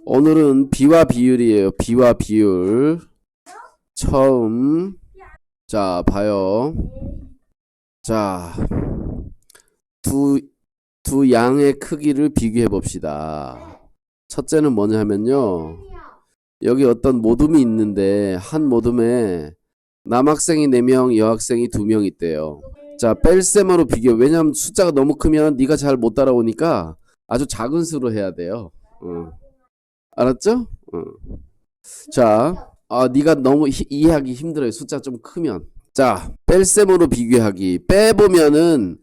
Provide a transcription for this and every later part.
오늘은 비와 비율이에요. 비와 비율. 처음. 자, 봐요. 자, 두 양의 크기를 비교해 봅시다. 첫째는 뭐냐 하면요. 여기 어떤 모둠이 있는데, 한 모둠에 남학생이 4명, 여학생이 2명 있대요. 자, 뺄셈으로 비교. 왜냐하면 숫자가 너무 크면 네가 잘 못 따라오니까 아주 작은 수로 해야 돼요. 알았죠? 자, 네가 너무 이해하기 힘들어요. 숫자 좀 크면. 자, 뺄셈으로 비교하기. 빼보면은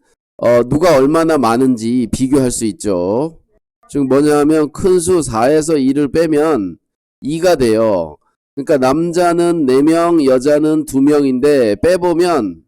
누가 얼마나 많은지 비교할 수 있죠. 지금 뭐냐면 큰 수 4에서 2를 빼면 2가 돼요. 그러니까 남자는 4명, 여자는 2명인데 빼보면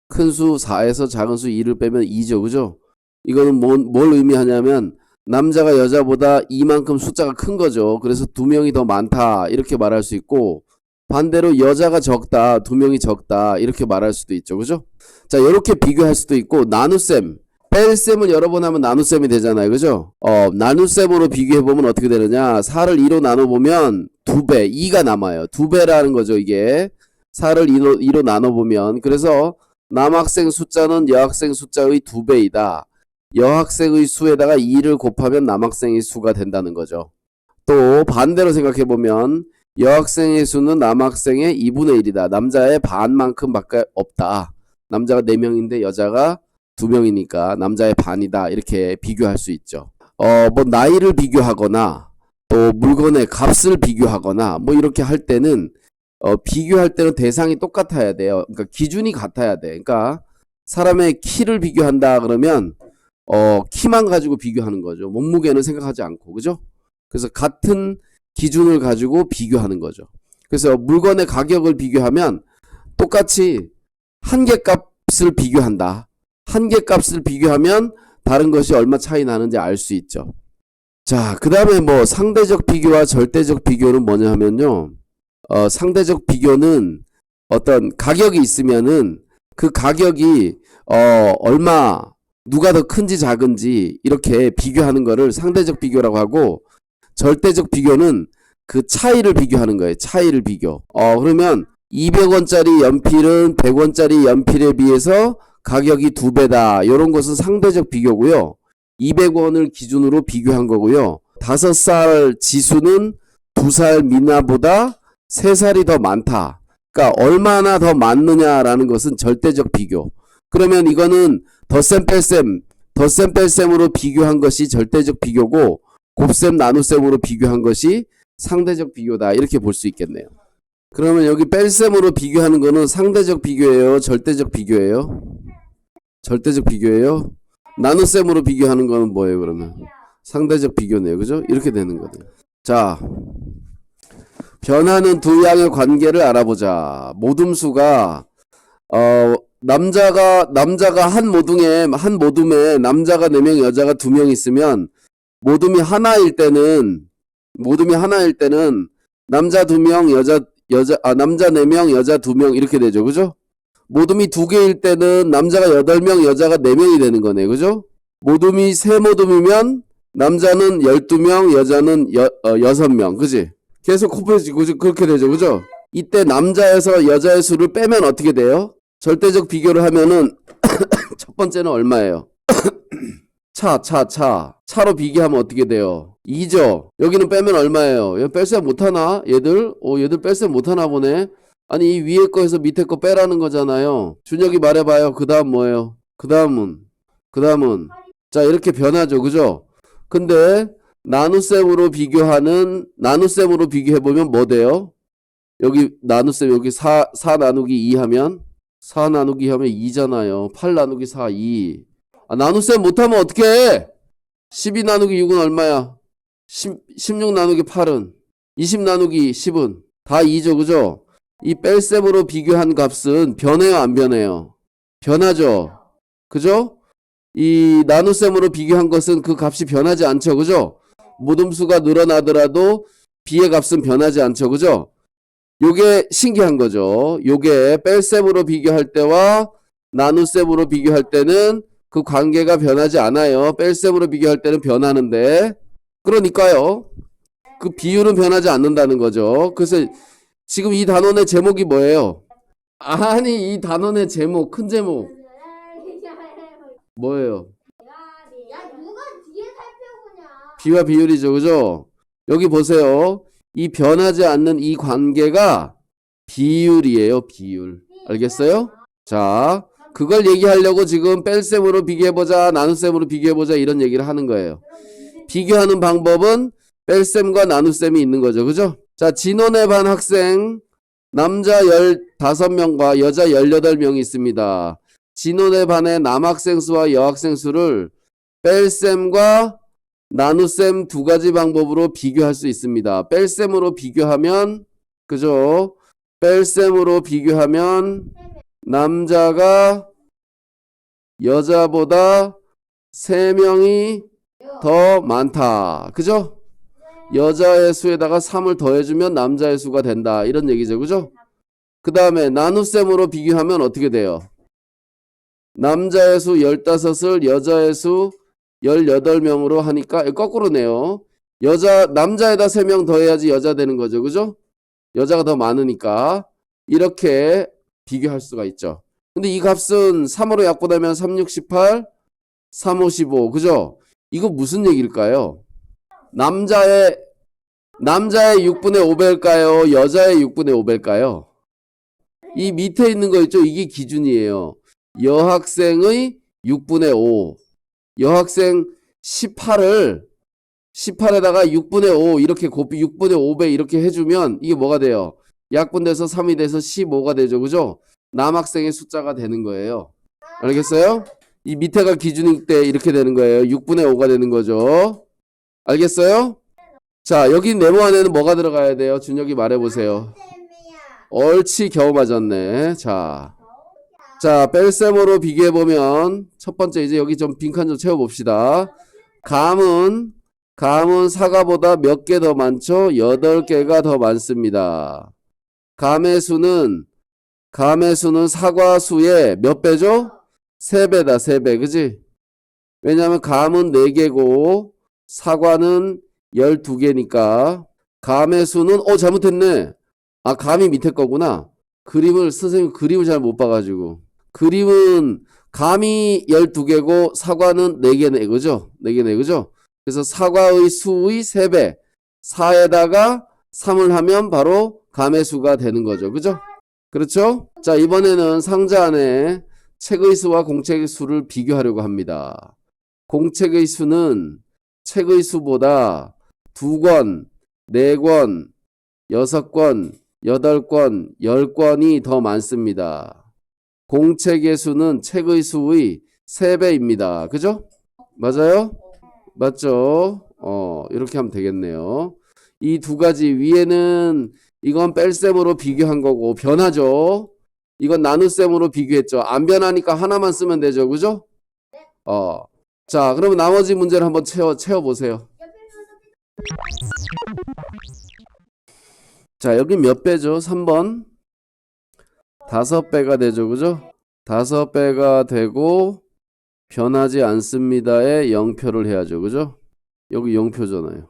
큰 수 4에서 작은 수 2를 빼면 2죠. 그죠? 이거는 뭘 의미하냐면 남자가 여자보다 이만큼 숫자가 큰 거죠. 그래서 2명이 더 많다 이렇게 말할 수 있고, 반대로 여자가 적다, 2명이 적다 이렇게 말할 수도 있죠. 그죠? 자, 이렇게 비교할 수도 있고, 나눗셈, 뺄셈을 여러 번 하면 나눗셈이 되잖아요. 그죠? 나눗셈으로 비교해보면 어떻게 되느냐. 4를 2로 나눠보면 2배, 2가 남아요. 2배라는 거죠. 이게 4를 2로 나눠보면, 그래서 남학생 숫자는 여학생 숫자의 2배이다. 여학생의 수에다가 2를 곱하면 남학생의 수가 된다는 거죠. 또 반대로 생각해보면 여학생의 수는 남학생의 2분의 1이다. 남자의 반만큼밖에 없다. 남자가 4명인데 여자가 2명이니까 남자의 반이다. 이렇게 비교할 수 있죠. 뭐 나이를 비교하거나 또 물건의 값을 비교하거나 뭐 이렇게 할 때는 비교할 때는 대상이 똑같아야 돼요. 그러니까 기준이 같아야 돼. 그러니까 사람의 키를 비교한다 그러면 키만 가지고 비교하는 거죠. 몸무게는 생각하지 않고. 그죠? 그래서 같은 기준을 가지고 비교하는 거죠. 그래서 물건의 가격을 비교하면 똑같이 한 개 값을 비교한다. 한 개 값을 비교하면 다른 것이 얼마 차이 나는지 알 수 있죠. 자, 그 다음에 뭐 상대적 비교와 절대적 비교는 뭐냐 하면요. 상대적 비교는 어떤 가격이 있으면은 그 가격이 누가 더 큰지 작은지 이렇게 비교하는 거를 상대적 비교라고 하고, 절대적 비교는 그 차이를 비교하는 거예요. 차이를 비교. 그러면 200원짜리 연필은 100원짜리 연필에 비해서 가격이 2배다. 이런 것은 상대적 비교고요. 200원을 기준으로 비교한 거고요. 5살 지수는 2살 미나보다 3살이 더 많다. 그러니까 얼마나 더 많느냐라는 것은 절대적 비교. 그러면 이거는 덧셈 뺄셈으로 비교한 것이 절대적 비교고, 곱셈 나눗셈으로 비교한 것이 상대적 비교다. 이렇게 볼 수 있겠네요. 그러면 여기 뺄셈으로 비교하는 거는 상대적 비교예요? 절대적 비교예요? 절대적 비교예요? 나눗셈으로 비교하는 거는 뭐예요, 그러면? 상대적 비교네요. 그죠? 이렇게 되는 거네요. 자, 변하는 두 양의 관계를 알아보자. 모둠수가 남자가 한 모둠에 남자가 4명, 여자가 2명 있으면 모둠이 하나일 때는 남자 2명, 남자 4명, 여자 2명 이렇게 되죠. 그죠? 모둠이 2개일 때는 남자가 8명, 여자가 4명이 되는 거네. 그죠? 모둠이 3모둠이면 남자는 12명, 여자는 6명. 그지? 계속 곱해지고 그렇게 되죠. 그죠? 이때 남자에서 여자의 수를 빼면 어떻게 돼요? 절대적 비교를 하면은 첫 번째는 얼마예요? 차로 비교하면 어떻게 돼요? 2죠. 여기는 빼면 얼마예요? 얘 뺄셈 못하나? 얘들 뺄셈 못하나 보네. 아니, 이 위에 거에서 밑에 거 빼라는 거잖아요. 준혁이 말해봐요. 그 다음 뭐예요? 그 다음은 자, 이렇게 변하죠. 그죠? 근데 나눗셈으로 비교해보면 뭐 돼요? 여기 나눗셈, 여기 4 나누기 2 하면 4 나누기 하면 2잖아요. 8 나누기 4, 2. 나눗셈 못하면 어떻게 해? 12 나누기 6은 얼마야? 16 나누기 8은? 20 나누기 10은? 다 2죠. 그죠? 이 뺄셈으로 비교한 값은 변해요, 안 변해요? 변하죠. 그죠? 이 나눗셈으로 비교한 것은 그 값이 변하지 않죠. 그죠? 모둠수가 늘어나더라도 b의 값은 변하지 않죠. 그죠? 요게 신기한 거죠. 요게 뺄셈으로 비교할 때와 나눗셈으로 비교할 때는 그 관계가 변하지 않아요. 뺄셈으로 비교할 때는 변하는데. 그러니까요. 그 비율은 변하지 않는다는 거죠. 그래서 지금 이 단원의 제목이 뭐예요? 아니, 이 단원의 제목, 큰 제목. 뭐예요? 야, 누가 뒤에 살펴보냐? 비와 비율이죠. 그죠? 여기 보세요. 이 변하지 않는 이 관계가 비율이에요. 비율. 알겠어요? 자, 그걸 얘기하려고 지금 뺄셈으로 비교해보자, 나눗셈으로 비교해보자 이런 얘기를 하는 거예요. 비교하는 방법은 뺄셈과 나눗셈이 있는 거죠. 그죠? 자, 진원의 반 학생 남자 15명과 여자 18명이 있습니다. 진원의 반의 남학생 수와 여학생 수를 뺄셈과 나눗셈 두 가지 방법으로 비교할 수 있습니다. 뺄셈으로 비교하면, 그죠? 뺄셈으로 비교하면 남자가 여자보다 3명이 더 많다. 그죠? 여자의 수에다가 3을 더해주면 남자의 수가 된다. 이런 얘기죠. 그죠? 그 다음에 나눗셈으로 비교하면 어떻게 돼요? 남자의 수 15을 여자의 수 18명으로 하니까 거꾸로네요. 남자에다 3명 더해야지 여자 되는 거죠. 그죠? 여자가 더 많으니까. 이렇게 비교할 수가 있죠. 근데 이 값은 3으로 약분하면 3, 6, 18, 3, 5, 15. 그죠? 이거 무슨 얘기일까요? 남자의 6분의 5배일까요? 여자의 6분의 5배일까요? 이 밑에 있는 거 있죠? 이게 기준이에요. 여학생의 6분의 5. 여학생 18에다가 6분의 5 이렇게 곱비 6분의 5배 이렇게 해주면 이게 뭐가 돼요? 약분돼서 3이 돼서 15가 되죠. 그죠? 남학생의 숫자가 되는 거예요. 알겠어요? 이 밑에가 기준일 때 이렇게 되는 거예요. 6분의 5가 되는 거죠. 알겠어요? 자, 여기 네모 안에는 뭐가 들어가야 돼요? 준혁이 말해보세요. 옳지, 겨우 맞았네. 자, 뺄셈으로 비교해보면 첫 번째 이제 여기 좀 빈칸 좀 채워봅시다. 감은 사과보다 몇 개 더 많죠? 8개가 더 많습니다. 감의 수는 사과 수의 몇 배죠? 3배다, 3배. 그지? 왜냐면 감은 4개고 사과는 12개니까 감의 수는 잘못했네. 아, 감이 밑에 거구나. 선생님 그림을 잘 못 봐가지고. 그림은 감이 12개고 사과는 4개네. 그죠? 4개네. 그죠? 그래서 사과의 수의 3배. 4에다가 3을 하면 바로 감의 수가 되는 거죠. 그죠? 그렇죠? 자, 이번에는 상자 안에 책의 수와 공책의 수를 비교하려고 합니다. 공책의 수는 책의 수보다 2권, 4권, 6권, 8권, 10권이 더 많습니다. 공책의 수는 책의 수의 3배입니다. 그죠? 맞아요? 맞죠? 이렇게 하면 되겠네요. 이 두 가지 위에는 이건 뺄셈으로 비교한 거고 변하죠? 이건 나눗셈으로 비교했죠. 안 변하니까 하나만 쓰면 되죠. 그죠? 자, 그러면 나머지 문제를 한번 채워보세요. 자, 여기 몇 배죠? 3번. 5배가 되죠. 그죠? 5배가 되고 변하지 않습니다에 0표를 해야죠. 그죠? 여기 0표잖아요.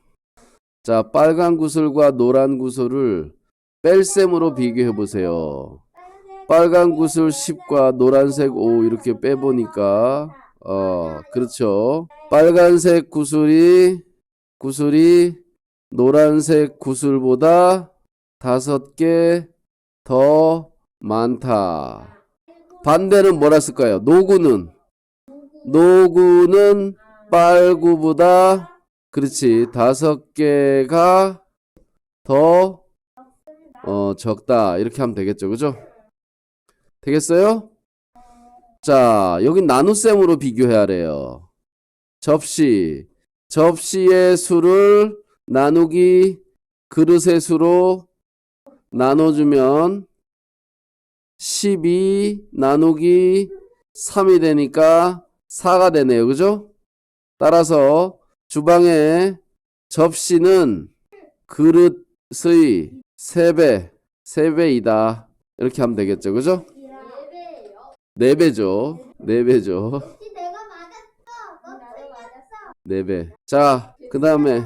자, 빨간 구슬과 노란 구슬을 뺄셈으로 비교해 보세요. 빨간 구슬 10과 노란색 5 이렇게 빼보니까 그렇죠. 빨간색 구슬이 노란색 구슬보다 5개 더 많다. 반대는 뭐라 쓸까요? 노구는 빨구보다 그렇지 5개가 더 적다. 이렇게 하면 되겠죠. 그죠? 되겠어요? 자, 여기 나눗셈으로 비교해야 해요. 접시의 수를 나누기 그릇의 수로 나눠주면 12 나누기 3이 되니까 4가 되네요. 그죠? 따라서 주방의 접시는 그릇의 3배이다. 이렇게 하면 되겠죠. 그죠? 4배죠. 4배죠. 4배. 자, 그 다음에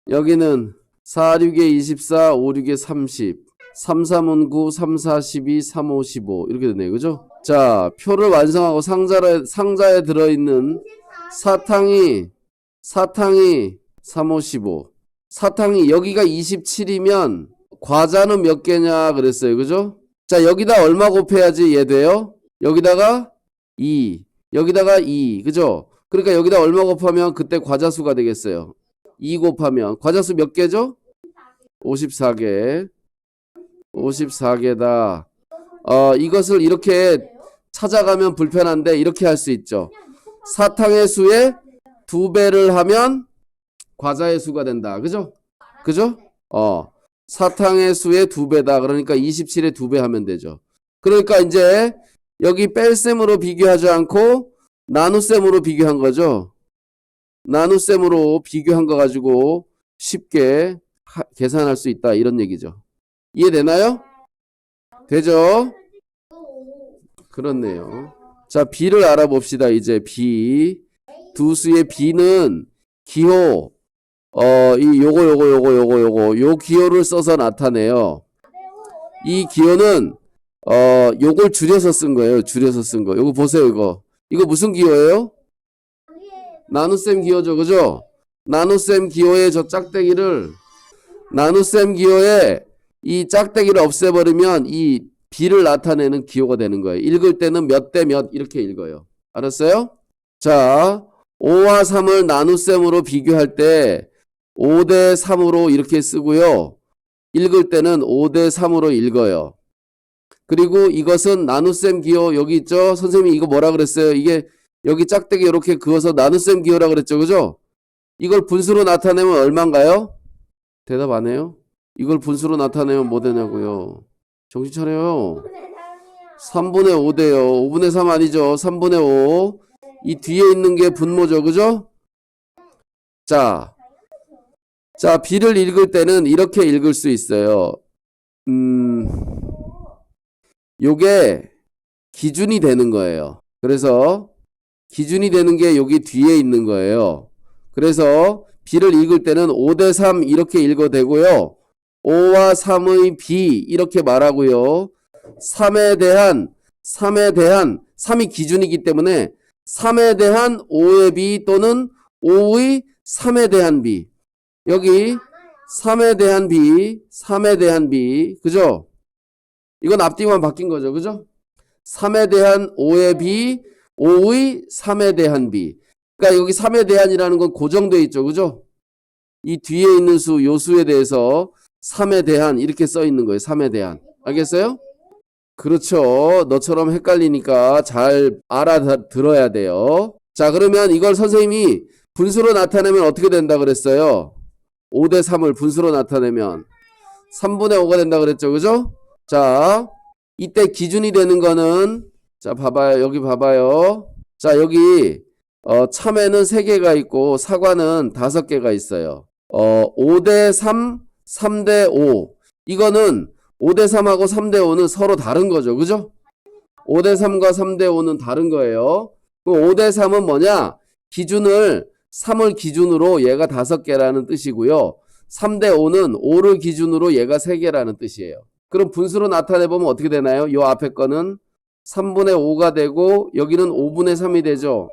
여기는 4, 6에 24, 5, 6에 30, 3, 3은 9, 3, 4, 12, 3, 5, 15 이렇게 되네요. 그죠? 자, 표를 완성하고 상자에 들어있는 사탕이 3, 5, 15. 사탕이 여기가 27이면 과자는 몇 개냐 그랬어요. 그죠? 자, 여기다 얼마 곱해야지 얘 돼요? 여기다가 2. 여기다가 2. 그죠? 그러니까 여기다 얼마 곱하면 그때 과자수가 되겠어요. 2 곱하면 과자수 몇 개죠? 54개. 54개다. 이것을 이렇게 찾아가면 불편한데 이렇게 할 수 있죠. 사탕의 수에 2배를 하면 과자의 수가 된다. 그죠? 그죠? 사탕의 수의 2배다. 그러니까 27에 2배 하면 되죠. 그러니까 이제 여기 뺄셈으로 비교하지 않고 나눗셈으로 비교한 거죠. 나눗셈으로 비교한 거 가지고 쉽게 계산할 수 있다. 이런 얘기죠. 이해되나요? 되죠? 그렇네요. 자, B를 알아봅시다. 이제 B. 두 수의 B는 기호, 요 기호를 써서 나타내요. 이 기호는, 요걸 줄여서 쓴 거예요. 줄여서 쓴 거. 요거 보세요, 이거. 이거 무슨 기호예요? 나눗셈 기호죠. 그죠? 나눗셈 기호의 저 짝대기를, 나눗셈 기호에 이 짝대기를 없애버리면 이 B를 나타내는 기호가 되는 거예요. 읽을 때는 몇 대 몇 이렇게 읽어요. 알았어요? 자, 5와 3을 나눗셈으로 비교할 때 5대 3으로 이렇게 쓰고요. 읽을 때는 5대 3으로 읽어요. 그리고 이것은 나눗셈 기호 여기 있죠? 선생님이 이거 뭐라 그랬어요? 이게 여기 짝대기 이렇게 그어서 나눗셈 기호라 그랬죠? 그죠? 이걸 분수로 나타내면 얼마인가요? 대답 안 해요? 이걸 분수로 나타내면 뭐 되냐고요? 정신 차려요. 3분의 5대요. 5분의 3 아니죠? 3분의 5. 이 뒤에 있는 게 분모죠. 그죠? 자, B를 읽을 때는 이렇게 읽을 수 있어요. 요게 기준이 되는 거예요. 그래서 기준이 되는 게 여기 뒤에 있는 거예요. 그래서 B를 읽을 때는 5대 3 이렇게 읽어도 되고요. 5와 3의 B 이렇게 말하고요. 3에 대한 3이 기준이기 때문에 3에 대한 5의 B 또는 5의 3에 대한 B. 여기 3에 대한 B, 3에 대한 B. 그죠? 이건 앞뒤만 바뀐 거죠. 그죠? 3에 대한 5의 B, 5의 3에 대한 B. 그러니까 여기 3에 대한이라는 건 고정되어 있죠. 그죠? 이 뒤에 있는 수, 요 수에 대해서 3에 대한 이렇게 써 있는 거예요. 3에 대한. 알겠어요? 그렇죠. 너처럼 헷갈리니까 잘 알아들어야 돼요. 자, 그러면 이걸 선생님이 분수로 나타내면 어떻게 된다 그랬어요? 5대 3을 분수로 나타내면 3분의 5가 된다 그랬죠. 그죠? 자, 이때 기준이 되는 거는 자, 봐봐요. 여기 봐봐요. 자, 여기 참외는 3개가 있고 사과는 5개가 있어요. 5대 3, 3대 5. 이거는 5대 3하고 3대 5는 서로 다른 거죠. 그죠? 5대 3과 3대 5는 다른 거예요. 그럼 5대 3은 뭐냐? 3을 기준으로 얘가 5개라는 뜻이고요. 3대 5는 5를 기준으로 얘가 3개라는 뜻이에요. 그럼 분수로 나타내보면 어떻게 되나요? 요 앞에 거는 3분의 5가 되고 여기는 5분의 3이 되죠.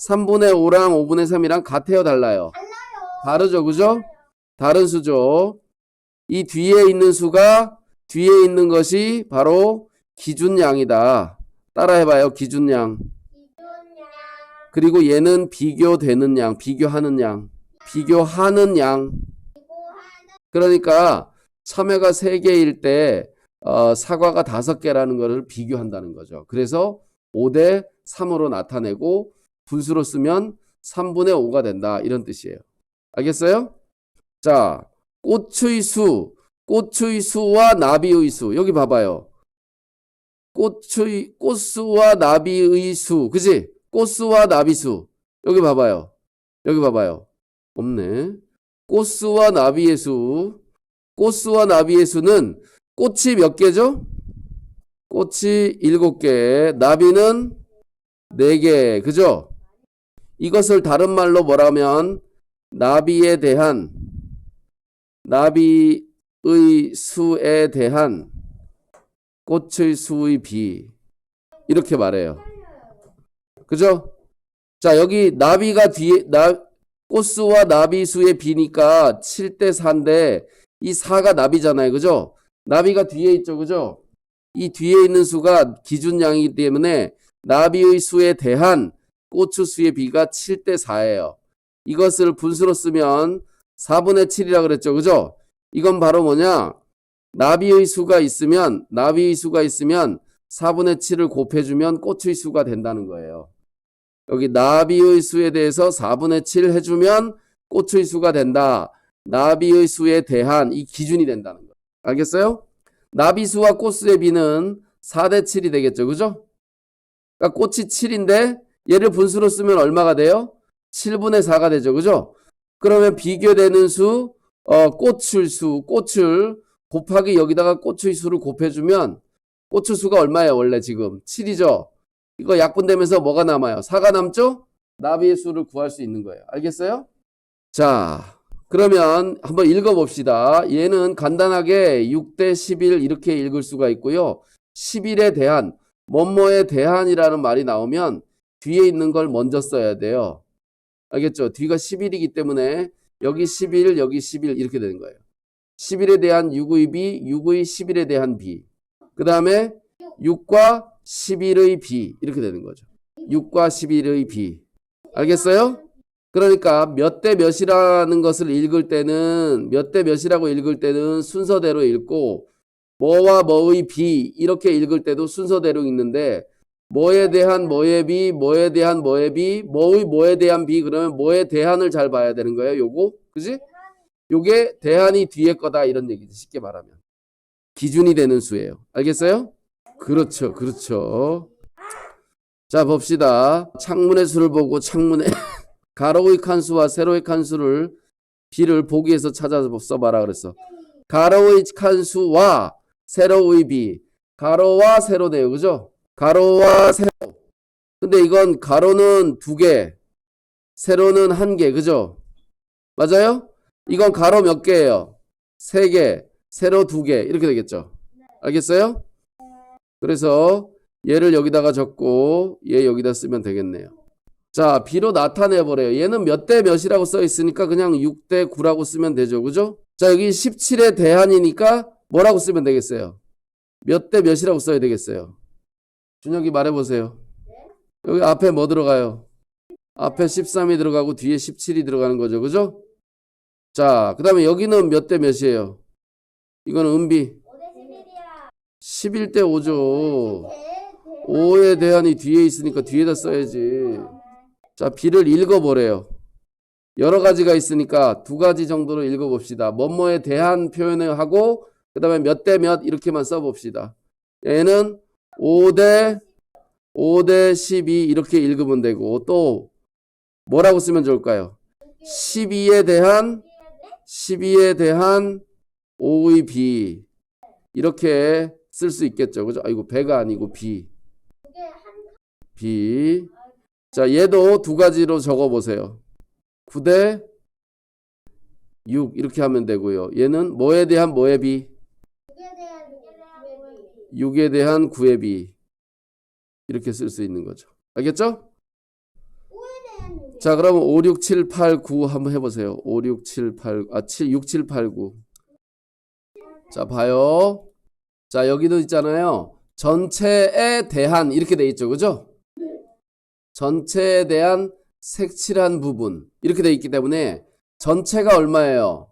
3분의 5랑 5분의 3이랑 같아요? 달라요? 다르죠. 그죠? 다른 수죠. 이 뒤에 있는 수가 뒤에 있는 것이 바로 기준량이다. 따라해봐요. 기준량. 그리고 얘는 비교되는 양, 비교하는 양, 비교하는 양. 그러니까 참외가 3개일 때 사과가 5개라는 것을 비교한다는 거죠. 그래서 5대 3으로 나타내고 분수로 쓰면 3분의 5가 된다. 이런 뜻이에요. 알겠어요? 자, 꽃의 수와 나비의 수. 여기 봐봐요. 꽃수와 나비의 수. 그치? 꽃수와 나비수. 여기 봐봐요. 여기 봐봐요. 없네. 꽃수와 나비의 수. 꽃수와 나비의 수는 꽃이 몇 개죠? 꽃이 7개. 나비는 4개. 그죠? 이것을 다른 말로 뭐라면 나비의 대한 나비의 수에 대한 꽃의 수의 비 이렇게 말해요. 그죠? 자, 여기 나비가 뒤에 꽃수와 나비수의 비니까 7대 4인데 이 4가 나비잖아요. 그죠? 나비가 뒤에 있죠. 그죠? 이 뒤에 있는 수가 기준량이기 때문에 나비의 수에 대한 꽃의 수의 비가 7대 4예요. 이것을 분수로 쓰면 4분의 7이라 그랬죠. 그죠? 이건 바로 뭐냐? 나비의 수가 있으면 4분의 7을 곱해주면 꽃의 수가 된다는 거예요. 여기 나비의 수에 대해서 4분의 7 해주면 꽃의 수가 된다. 나비의 수에 대한 이 기준이 된다는 거예요. 알겠어요? 나비수와 꽃수의 비는 4대 7이 되겠죠. 그죠? 그러니까 꽃이 7인데 얘를 분수로 쓰면 얼마가 돼요? 7분의 4가 되죠. 그죠? 그러면 비교되는 수, 꽃을 곱하기 여기다가 꽃의 수를 곱해주면 꽃의 수가 얼마예요? 원래 지금 7이죠. 이거 약분되면서 뭐가 남아요? 4가 남죠? 나비의 수를 구할 수 있는 거예요. 알겠어요? 자, 그러면 한번 읽어봅시다. 얘는 간단하게 6대 11 이렇게 읽을 수가 있고요. 11에 대한, 뭐뭐에 대한이라는 말이 나오면 뒤에 있는 걸 먼저 써야 돼요. 알겠죠? 뒤가 11이기 때문에 여기 11, 여기 11 이렇게 되는 거예요. 11에 대한 6의 비, 6의 11에 대한 비. 그 다음에 6과 11의 비 이렇게 되는 거죠. 6과 11의 비. 알겠어요? 그러니까 몇 대 몇이라는 것을 읽을 때는 몇 대 몇이라고 읽을 때는 순서대로 읽고 뭐와 뭐의 비 이렇게 읽을 때도 순서대로 읽는데 뭐에 대한 뭐의 비, 뭐에 대한 뭐의 비, 뭐의 뭐에 대한 비 그러면 뭐에 대한을 잘 봐야 되는 거예요. 요거. 그지? 요게 대한이 뒤에 거다 이런 얘기지. 쉽게 말하면. 기준이 되는 수예요. 알겠어요? 그렇죠. 그렇죠. 자, 봅시다. 창문의 수를 보고 창문의 가로의 칸수와 세로의 칸수를 비를 보기에서 찾아서 써봐라 그랬어. 가로의 칸수와 세로의 비. 가로와 세로네요. 그죠? 가로와 세로. 근데 이건 가로는 2개, 세로는 1개. 그죠? 맞아요? 이건 가로 몇 개예요? 3개, 세로 2개. 이렇게 되겠죠? 알겠어요? 그래서 얘를 여기다가 적고 얘 여기다 쓰면 되겠네요. 자, B로 나타내버려요. 얘는 몇 대 몇이라고 써 있으니까 그냥 6대 9라고 쓰면 되죠. 그죠? 자, 여기 17의 대한이니까 뭐라고 쓰면 되겠어요? 몇 대 몇이라고 써야 되겠어요? 준혁이 말해보세요. 여기 앞에 뭐 들어가요? 앞에 13이 들어가고 뒤에 17이 들어가는 거죠. 그죠? 자, 그 다음에 여기는 몇 대 몇이에요? 이거는 음비. 11대 5죠. 5에 대한이 뒤에 있으니까 뒤에다 써야지. 자, B를 읽어보래요. 여러 가지가 있으니까 2가지 정도로 읽어봅시다. 뭐뭐에 대한 표현을 하고 그 다음에 몇 대 몇 이렇게만 써봅시다. 얘는 5대 12 이렇게 읽으면 되고 또 뭐라고 쓰면 좋을까요? 12에 대한 5의 B 이렇게 쓸 수 있겠죠. 그죠? 아이고 배가 아니고 B. B. 자, 얘도 2가지로 적어보세요. 9대 6 이렇게 하면 되고요. 얘는 뭐에 대한 뭐의 B? 6에 대한 9의 B 이렇게 쓸 수 있는 거죠. 알겠죠? 자, 그러면 5, 6, 7, 8, 9 한번 해보세요. 5, 6, 7, 8, 6, 7, 8, 9. 자, 봐요. 자, 여기도 있잖아요. 전체에 대한 이렇게 돼 있죠. 그죠? 전체에 대한 색칠한 부분 이렇게 돼 있기 때문에 전체가 얼마예요?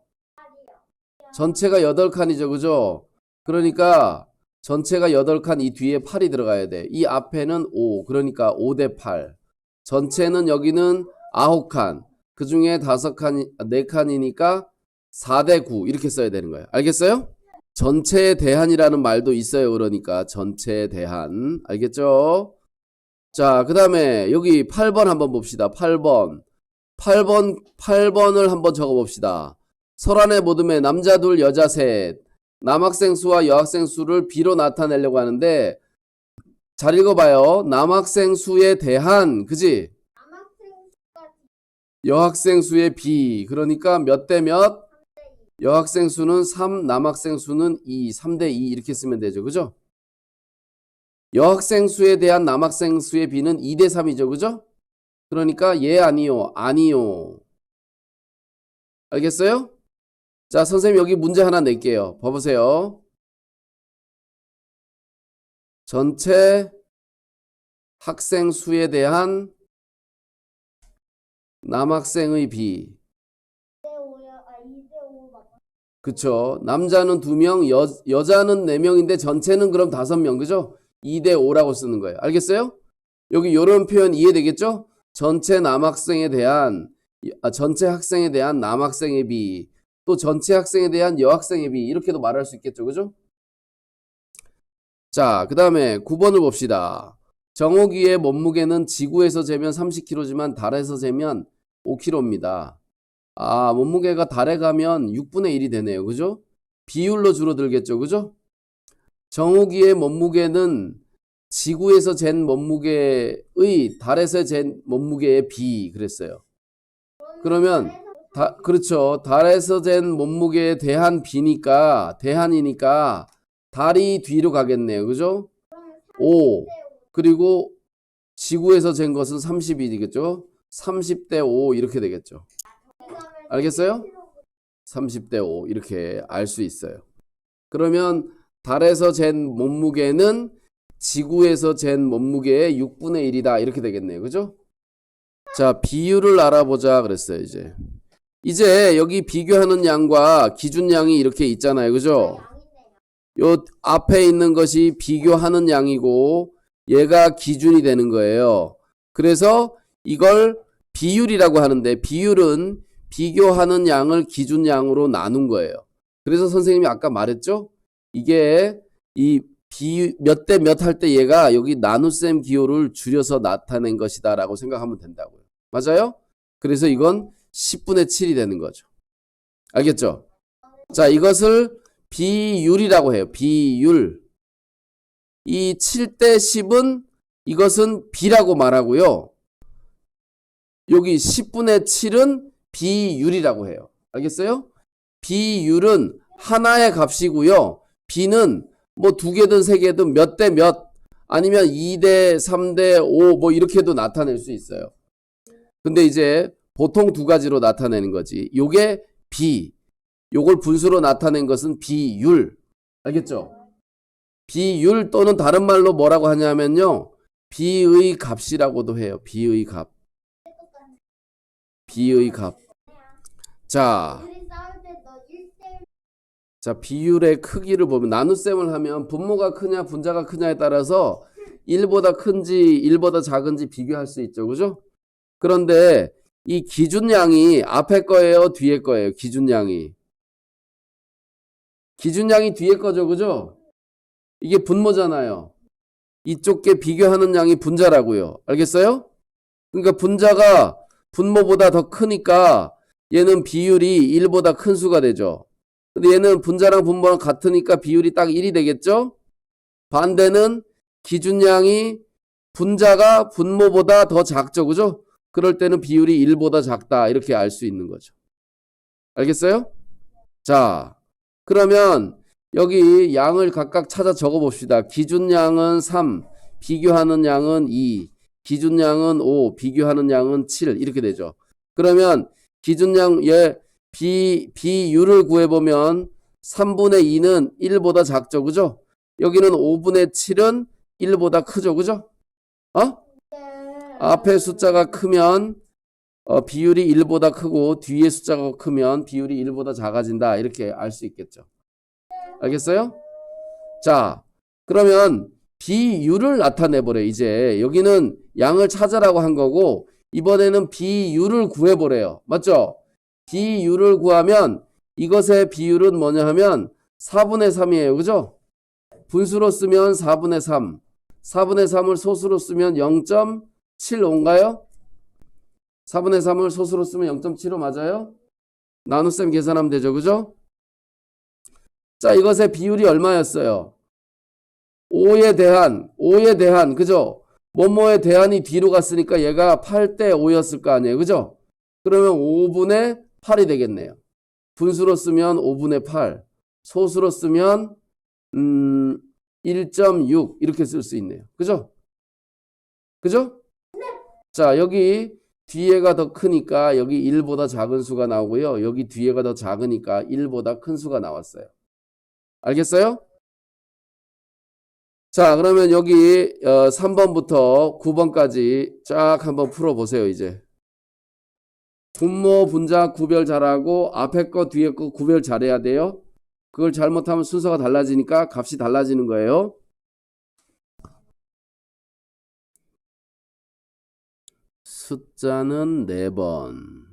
전체가 8칸이죠. 그죠? 그러니까 전체가 8칸 이 뒤에 8이 들어가야 돼. 이 앞에는 5. 그러니까 5대 8. 전체는 여기는 9칸. 그 중에 5칸, 4칸이니까 4대 9 이렇게 써야 되는 거예요. 알겠어요? 전체에 대한이라는 말도 있어요. 그러니까 전체에 대한. 알겠죠? 자, 그 다음에 여기 8번 한번 봅시다. 8번을 한번 적어봅시다. 설안의 모둠에 남자 둘 여자 셋. 남학생 수와 여학생 수를 B로 나타내려고 하는데 잘 읽어봐요. 남학생 수에 대한 그지? 여학생 수의 비. 그러니까 몇 대 몇? 여학생 수는 3, 남학생 수는 2, 3대 2 이렇게 쓰면 되죠. 그죠? 여학생 수에 대한 남학생 수의 비는 2대 3이죠. 그죠? 그러니까 예 아니요. 아니요. 알겠어요? 자, 선생님 여기 문제 하나 낼게요. 봐보세요. 전체 학생 수에 대한 남학생의 비. 2대5 맞아. 그쵸. 남자는 2명, 여자는 4명인데 전체는 그럼 5명. 그죠? 2대5라고 쓰는 거예요. 알겠어요? 여기 이런 표현 이해되겠죠? 전체 남학생에 대한, 전체 학생에 대한 남학생의 비, 또 전체 학생에 대한 여학생의 비, 이렇게도 말할 수 있겠죠. 그죠? 자, 그 다음에 9번을 봅시다. 정옥이의 몸무게는 지구에서 재면 30kg지만 달에서 재면 5kg입니다. 아, 몸무게가 달에 가면 6분의 1이 되네요. 그죠? 비율로 줄어들겠죠. 그죠? 정욱이의 몸무게는 지구에서 잰 몸무게의 달에서 잰 몸무게의 비 그랬어요. 그러면 그렇죠. 달에서 잰 몸무게에 대한 비니까 대한이니까 달이 뒤로 가겠네요. 그죠? 5 그리고 지구에서 잰 것은 30이겠죠? 30대 5 이렇게 되겠죠. 알겠어요? 30대 5 이렇게 알 수 있어요. 그러면 달에서 잰 몸무게는 지구에서 잰 몸무게의 6분의 1이다 이렇게 되겠네요. 그죠? 자, 비율을 알아보자 그랬어요. 이제 여기 비교하는 양과 기준양이 이렇게 있잖아요. 그죠? 요 앞에 있는 것이 비교하는 양이고 얘가 기준이 되는 거예요. 그래서 이걸 비율이라고 하는데 비율은 비교하는 양을 기준양으로 나눈 거예요. 그래서 선생님이 아까 말했죠? 이게 이 몇 대 몇 할 때 얘가 여기 나눗셈 기호를 줄여서 나타낸 것이다 라고 생각하면 된다고요. 맞아요? 그래서 이건 10분의 7이 되는 거죠. 알겠죠? 자, 이것을 비율이라고 해요. 비율. 이 7대 10은 이것은 비라고 말하고요. 여기 10분의 7은 비율이라고 해요. 알겠어요? 비율은 하나의 값이고요. 비는 뭐 2개든 3개든 몇 대 몇 아니면 2대 3대 5 뭐 이렇게도 나타낼 수 있어요. 근데 이제 보통 2가지로 나타내는 거지. 요게 비. 요걸 분수로 나타낸 것은 비율. 알겠죠? 비율 또는 다른 말로 뭐라고 하냐면요. 비의 값이라고도 해요. 비의 값. 비의 값. 자, 비율의 크기를 보면 나눗셈을 하면 분모가 크냐 분자가 크냐에 따라서 1보다 큰지 1보다 작은지 비교할 수 있죠. 그죠? 그런데 이 기준량이 앞에 거예요? 뒤에 거예요? 기준량이. 기준량이 뒤에 거죠. 그죠? 이게 분모잖아요. 이쪽 게 비교하는 양이 분자라고요. 알겠어요? 그러니까 분자가 분모보다 더 크니까 얘는 비율이 1보다 큰 수가 되죠. 근데 얘는 분자랑 분모랑 같으니까 비율이 딱 1이 되겠죠? 반대는 기준량이 분자가 분모보다 더 작죠. 그죠? 그럴 때는 비율이 1보다 작다. 이렇게 알 수 있는 거죠. 알겠어요? 자, 그러면 여기 양을 각각 찾아 적어 봅시다. 기준량은 3, 비교하는 양은 2, 기준량은 5, 비교하는 양은 7 이렇게 되죠. 그러면 기준량 비율을 구해보면 3분의 2는 1보다 작죠. 그죠? 여기는 5분의 7은 1보다 크죠. 그죠? 앞에 숫자가 크면 비율이 1보다 크고 뒤에 숫자가 크면 비율이 1보다 작아진다. 이렇게 알 수 있겠죠. 알겠어요? 자, 그러면 비율을 나타내보래. 이제 여기는 양을 찾으라고 한 거고 이번에는 비율을 구해보래요. 맞죠? 비율을 구하면 이것의 비율은 뭐냐 하면 4분의 3이에요. 그죠? 분수로 쓰면 4분의 3. 4분의 3을 소수로 쓰면 0.75인가요? 4분의 3을 소수로 쓰면 0.75 맞아요? 나눗셈 계산하면 되죠. 그죠? 자, 이것의 비율이 얼마였어요? 5에 대한, 그죠? 뭐뭐에 대한이 뒤로 갔으니까 얘가 8대 5였을 거 아니에요. 그죠? 그러면 5분의 8이 되겠네요. 분수로 쓰면 5분의 8, 소수로 쓰면 1.6 이렇게 쓸 수 있네요. 그죠? 그죠? 자, 여기 뒤에가 더 크니까 여기 1보다 작은 수가 나오고요. 여기 뒤에가 더 작으니까 1보다 큰 수가 나왔어요. 알겠어요? 자, 그러면 여기 3번부터 9번까지 쫙 한번 풀어보세요, 이제. 분모, 분자 구별 잘하고 앞에 거, 뒤에 거 구별 잘해야 돼요. 그걸 잘못하면 순서가 달라지니까 값이 달라지는 거예요. 숫자는 4번.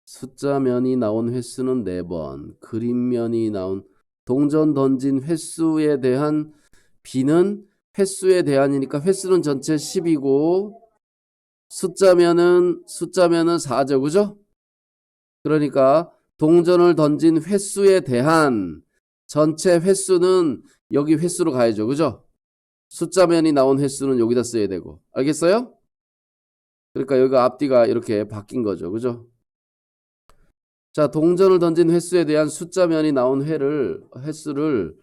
숫자면이 나온 횟수는 4번. 그림면이 나온 동전 던진 횟수에 대한 B는 횟수에 대한이니까 횟수는 전체 10이고 숫자면은 4죠. 그죠? 그러니까 동전을 던진 횟수에 대한 전체 횟수는 여기 횟수로 가야죠. 그죠? 숫자면이 나온 횟수는 여기다 써야 되고. 알겠어요? 그러니까 여기가 앞뒤가 이렇게 바뀐 거죠. 그죠? 자, 동전을 던진 횟수에 대한 숫자면이 나온 횟수를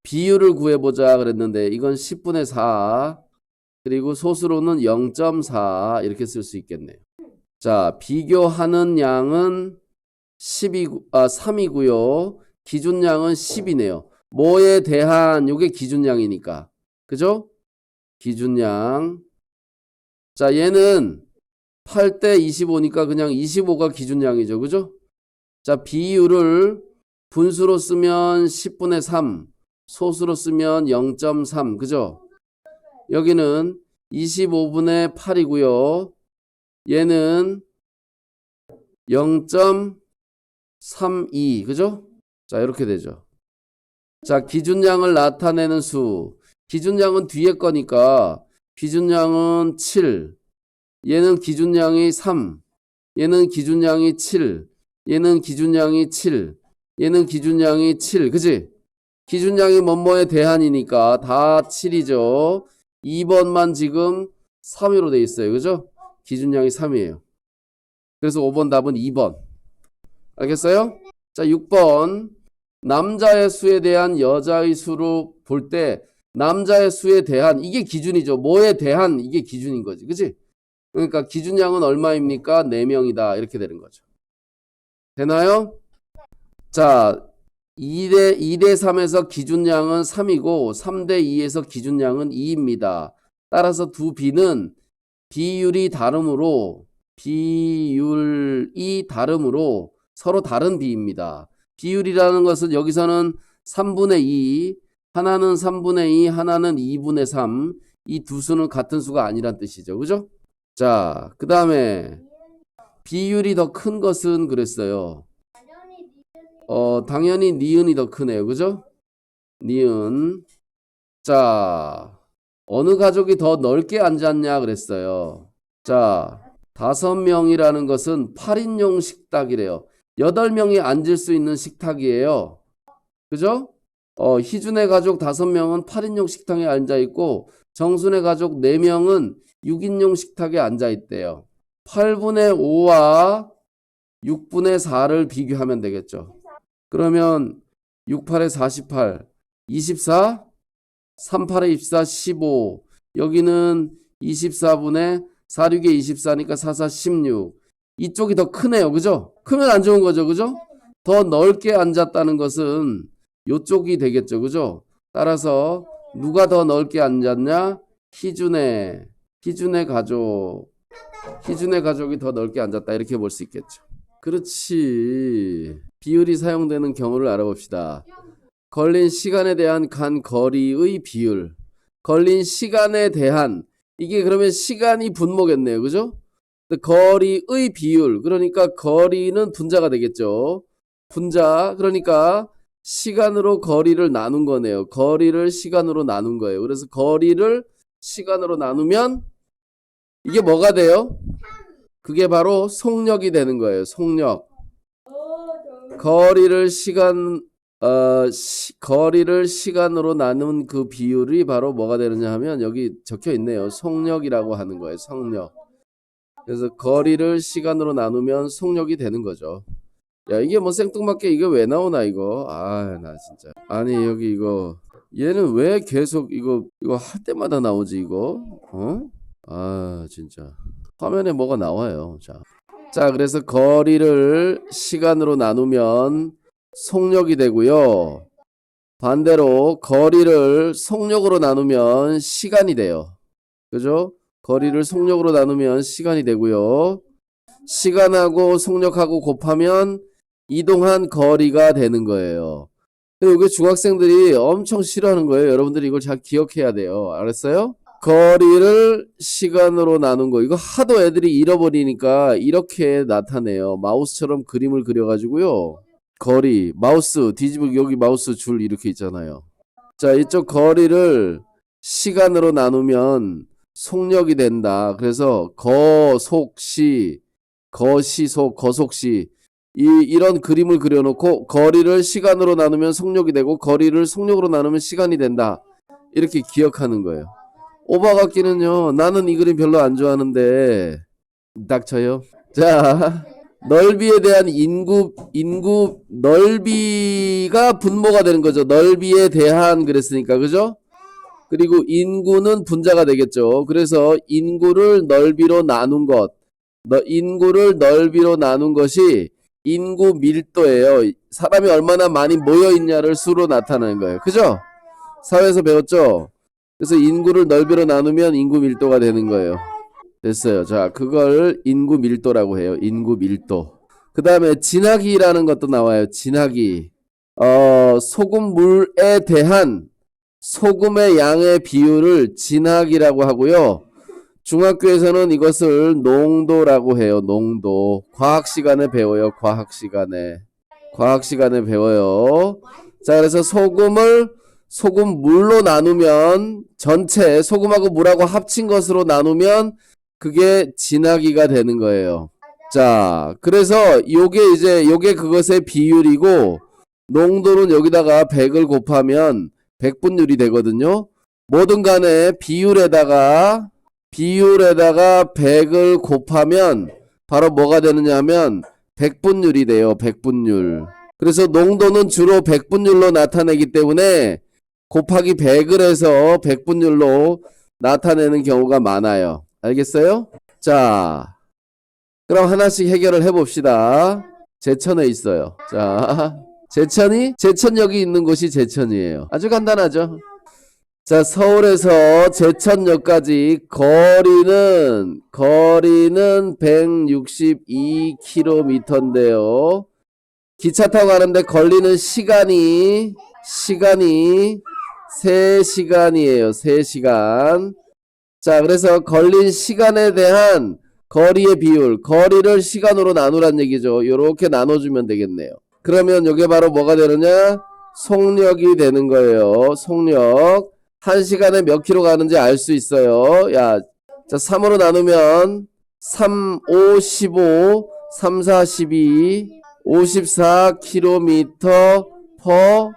비율을 구해보자 그랬는데 이건 10분의 4 그리고 소수로는 0.4 이렇게 쓸 수 있겠네요. 자, 비교하는 양은 3이고요. 기준량은 10이네요. 뭐에 대한 요게 기준량이니까. 그죠? 기준량. 자, 얘는 8대 25니까 그냥 25가 기준량이죠. 그죠? 자, 비율을 분수로 쓰면 10분의 3, 소수로 쓰면 0.3. 그죠? 여기는 25분의 8이고요. 얘는 0.32. 그죠? 자, 이렇게 되죠. 자, 기준량을 나타내는 수. 기준량은 뒤에 거니까 기준량은 7. 얘는 기준량이 3. 얘는 기준량이 7. 얘는 기준량이 7. 얘는 기준량이 7. 그지? 기준량이 뭐뭐에 대한이니까 다 7이죠. 2번만 지금 3위로 돼 있어요. 그죠? 기준량이 3이에요. 그래서 5번 답은 2번. 알겠어요? 자, 6번. 남자의 수에 대한 여자의 수로 볼 때 남자의 수에 대한 이게 기준이죠. 뭐에 대한 이게 기준인 거지. 그치? 그러니까 기준량은 얼마입니까? 4명이다. 이렇게 되는 거죠. 되나요? 자, 2대 3에서 기준량은 3이고 3대 2에서 기준량은 2입니다. 따라서 두 B는 비율이 다르므로 서로 다른 B입니다. 비율이라는 것은 여기서는 3분의 2, 하나는 3분의 2, 하나는 2분의 3. 이 두 수는 같은 수가 아니란 뜻이죠. 그죠? 자, 그 다음에 비율이 더 큰 것은 그랬어요. 당연히 니은이 더 크네요. 그죠? 니은. 자, 어느 가족이 더 넓게 앉았냐 그랬어요. 자, 5명이라는 것은 8인용 식탁이래요. 8명이 앉을 수 있는 식탁이에요. 그죠? 희준의 가족 5명은 8인용 식탁에 앉아 있고 정순의 가족 4명은 6인용 식탁에 앉아 있대요. 8분의 5와 6분의 4를 비교하면 되겠죠. 그러면 6, 8에 48, 24, 3, 8에 24, 15. 여기는 24분의 4, 6에 24니까 4, 4, 16. 이쪽이 더 크네요. 그죠? 크면 안 좋은 거죠. 그죠? 더 넓게 앉았다는 것은 이쪽이 되겠죠. 그죠? 따라서 누가 더 넓게 앉았냐? 희준의 가족이 더 넓게 앉았다. 이렇게 볼 수 있겠죠. 그렇지. 비율이 사용되는 경우를 알아봅시다. 걸린 시간에 대한 간 거리의 비율. 걸린 시간에 대한 이게 그러면 시간이 분모겠네요. 그죠? 거리의 비율. 그러니까 거리는 분자가 되겠죠. 분자. 그러니까 시간으로 거리를 나눈 거네요. 거리를 시간으로 나눈 거예요. 그래서 거리를 시간으로 나누면 이게 뭐가 돼요? 그게 바로 속력이 되는 거예요. 속력. 거리를 시간으로 나눈 그 비율이 바로 뭐가 되느냐 하면 여기 적혀 있네요. 속력이라고 하는 거예요. 속력. 그래서 거리를 시간으로 나누면 속력이 되는 거죠. 야, 이게 뭐 생뚱맞게 이거 왜 나오나 이거. 아, 나 진짜. 아니, 여기 이거 얘는 왜 계속 이거 할 때마다 나오지 이거? 어? 아, 진짜. 화면에 뭐가 나와요. 자. 자, 그래서 거리를 시간으로 나누면 속력이 되고요. 반대로 거리를 속력으로 나누면 시간이 돼요. 그죠? 거리를 속력으로 나누면 시간이 되고요. 시간하고 속력하고 곱하면 이동한 거리가 되는 거예요. 이게 중학생들이 엄청 싫어하는 거예요. 여러분들이 이걸 잘 기억해야 돼요. 알았어요? 거리를 시간으로 나눈 거. 이거 하도 애들이 잃어버리니까 이렇게 나타내요. 마우스처럼 그림을 그려가지고요. 거리, 마우스, 뒤집어 여기 마우스 줄 이렇게 있잖아요. 자, 이쪽 거리를 시간으로 나누면 속력이 된다. 그래서 거속시, 거시속, 거속시 이런 그림을 그려놓고 거리를 시간으로 나누면 속력이 되고 거리를 속력으로 나누면 시간이 된다. 이렇게 기억하는 거예요. 오바각기는요. 나는 이 그림 별로 안 좋아하는데 닥쳐요. 자, 넓이에 대한 인구 넓이가 분모가 되는 거죠. 넓이에 대한 그랬으니까 그죠? 그리고 인구는 분자가 되겠죠. 그래서 인구를 넓이로 나눈 것, 인구를 넓이로 나눈 것이 인구 밀도예요. 사람이 얼마나 많이 모여 있냐를 수로 나타내는 거예요. 그죠? 사회에서 배웠죠? 그래서 인구를 넓이로 나누면 인구 밀도가 되는 거예요. 됐어요. 자, 그걸 인구 밀도라고 해요. 인구 밀도. 그 다음에 진하기라는 것도 나와요. 진하기. 소금물에 대한 소금의 양의 비율을 진하기라고 하고요. 중학교에서는 이것을 농도라고 해요. 농도. 과학 시간에 배워요. 과학 시간에. 과학 시간에 배워요. 자, 그래서 소금물로 나누면 전체 소금하고 물하고 합친 것으로 나누면 그게 진하기가 되는 거예요. 자, 그래서 요게 그것의 비율이고 농도는 여기다가 100을 곱하면 100분율이 되거든요. 뭐든 간에 비율에다가 100을 곱하면 바로 뭐가 되느냐 하면 100분율이 돼요. 100분율. 그래서 농도는 주로 100분율로 나타내기 때문에 곱하기 100을 해서 100분율로 나타내는 경우가 많아요. 알겠어요? 자, 그럼 하나씩 해결을 해봅시다. 제천에 있어요. 자, 제천역이 있는 곳이 제천이에요. 아주 간단하죠? 자, 서울에서 제천역까지 거리는 162km인데요. 기차 타고 가는데 걸리는 시간이 3시간이에요. 3시간. 자, 그래서 걸린 시간에 대한 거리의 비율, 거리를 시간으로 나누란 얘기죠. 이렇게 나눠주면 되겠네요. 그러면 이게 바로 뭐가 되느냐? 속력이 되는 거예요. 속력. 1시간에 몇 킬로 가는지 알 수 있어요. 야, 자, 3으로 나누면 3, 5, 15, 3, 4, 12, 54km per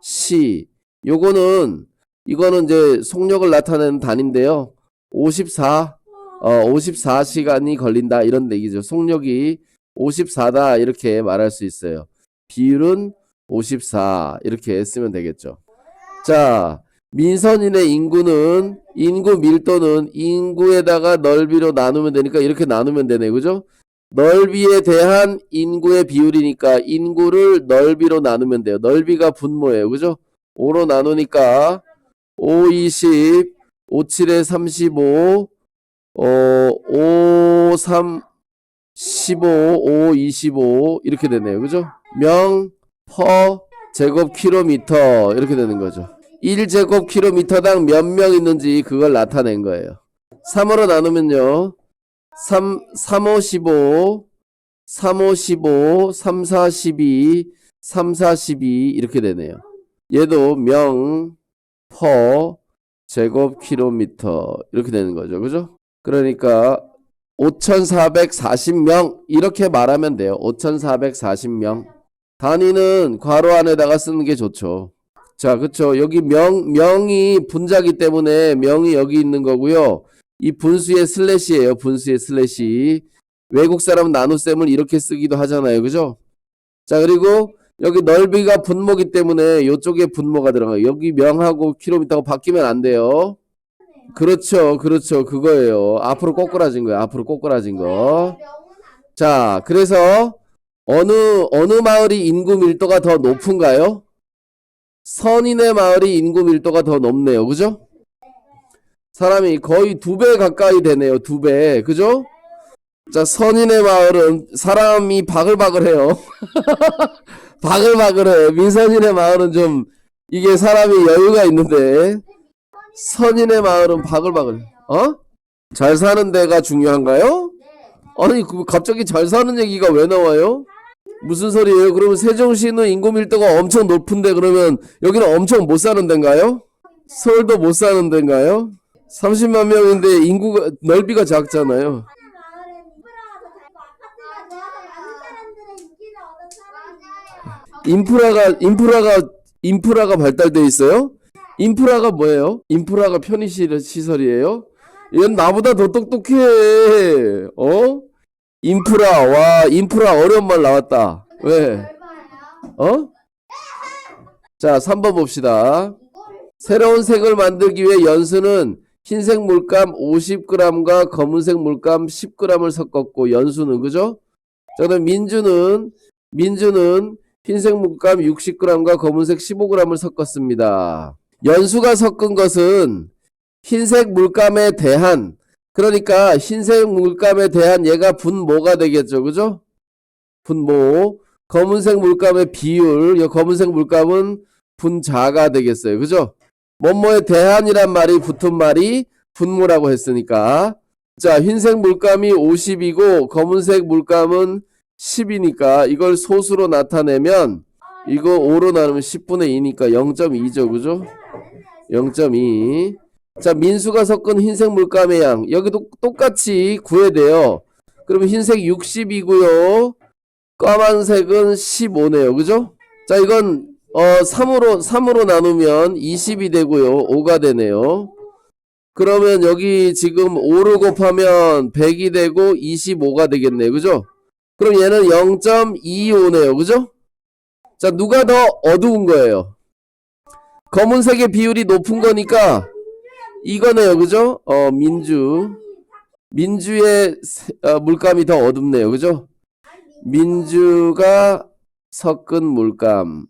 시. 이거는 이제 속력을 나타내는 단위인데요. 54시간이 걸린다 이런 얘기죠. 속력이 54다 이렇게 말할 수 있어요. 비율은 54 이렇게 쓰면 되겠죠. 자, 민선인의 인구 밀도는 인구에다가 넓이로 나누면 되니까 이렇게 나누면 되네. 그죠? 넓이에 대한 인구의 비율이니까 인구를 넓이로 나누면 돼요. 넓이가 분모예요. 그죠? 5로 나누니까 5, 20, 5, 7에 35, 5, 3, 15, 5, 25 이렇게 되네요. 그죠? 명, 퍼, 제곱킬로미터 이렇게 되는 거죠. 1제곱킬로미터당 몇 명 있는지 그걸 나타낸 거예요. 3으로 나누면요. 3, 5, 15, 3, 5, 15, 3, 4, 12, 3, 4, 12 이렇게 되네요. 얘도 명, 퍼, 제곱킬로미터 이렇게 되는 거죠. 그죠? 그러니까 5440명 이렇게 말하면 돼요. 5440명. 단위는 괄호 안에다가 쓰는 게 좋죠. 자, 그쵸. 여기 명이 분자기 때문에 명이 여기 있는 거고요. 이 분수의 슬래시예요. 분수의 슬래시. 외국 사람은 나눗셈을 이렇게 쓰기도 하잖아요. 그죠? 자, 그리고 여기 넓이가 분모기 때문에 이쪽에 분모가 들어가요. 여기 명하고 킬로미터가 바뀌면 안 돼요. 그렇죠. 그렇죠. 그거예요. 앞으로 꼬꾸라진 거예요. 앞으로 꼬꾸라진 거. 자, 그래서 어느 마을이 인구 밀도가 더 높은가요? 선인의 마을이 인구 밀도가 더 높네요. 그죠? 사람이 거의 2배 가까이 되네요. 2배. 그죠? 자, 선인의 마을은 사람이 바글바글해요. 바글바글해. 미선인의 마을은 좀 이게 사람이 여유가 있는데 선인의 마을은 바글바글. 어? 잘 사는 데가 중요한가요? 아니, 갑자기 잘 사는 얘기가 왜 나와요? 무슨 소리예요? 그러면 세종시는 인구 밀도가 엄청 높은데 그러면 여기는 엄청 못 사는 데인가요? 서울도 못 사는 데인가요? 30만 명인데 인구가 넓이가 작잖아요. 인프라가 발달돼 있어요? 인프라가 뭐예요? 인프라가 편의시설이에요? 얘는 나보다 더 똑똑해. 어? 인프라 어려운 말 나왔다. 왜? 어? 자, 3번 봅시다. 새로운 색을 만들기 위해 연수는 흰색 물감 50g과 검은색 물감 10g을 섞었고 연수는 그죠? 자, 그다음 민주는 흰색 물감 60g과 검은색 15g을 섞었습니다. 연수가 섞은 것은 흰색 물감에 대한 그러니까 흰색 물감에 대한 얘가 분모가 되겠죠. 그죠? 분모. 검은색 물감의 비율. 이 검은색 물감은 분자가 되겠어요. 그죠? 뭐뭐에 대한이란 말이 붙은 말이 분모라고 했으니까. 자, 흰색 물감이 50이고 검은색 물감은 10이니까 이걸 소수로 나타내면 이거 5로 나누면 10분의 2니까 0.2죠. 그죠? 0.2. 자, 민수가 섞은 흰색 물감의 양. 여기도 똑같이 구해야 돼요. 그러면 흰색 60이고요. 까만색은 15네요. 그죠? 자, 이건 3으로 나누면 20이 되고요. 5가 되네요. 그러면 여기 지금 5를 곱하면 100이 되고 25가 되겠네요. 그죠? 그럼 얘는 0.25네요. 그죠? 자, 누가 더 어두운 거예요? 검은색의 비율이 높은 거니까 이거네요. 그죠? 민주의 물감이 더 어둡네요. 그죠? 민주가 섞은 물감.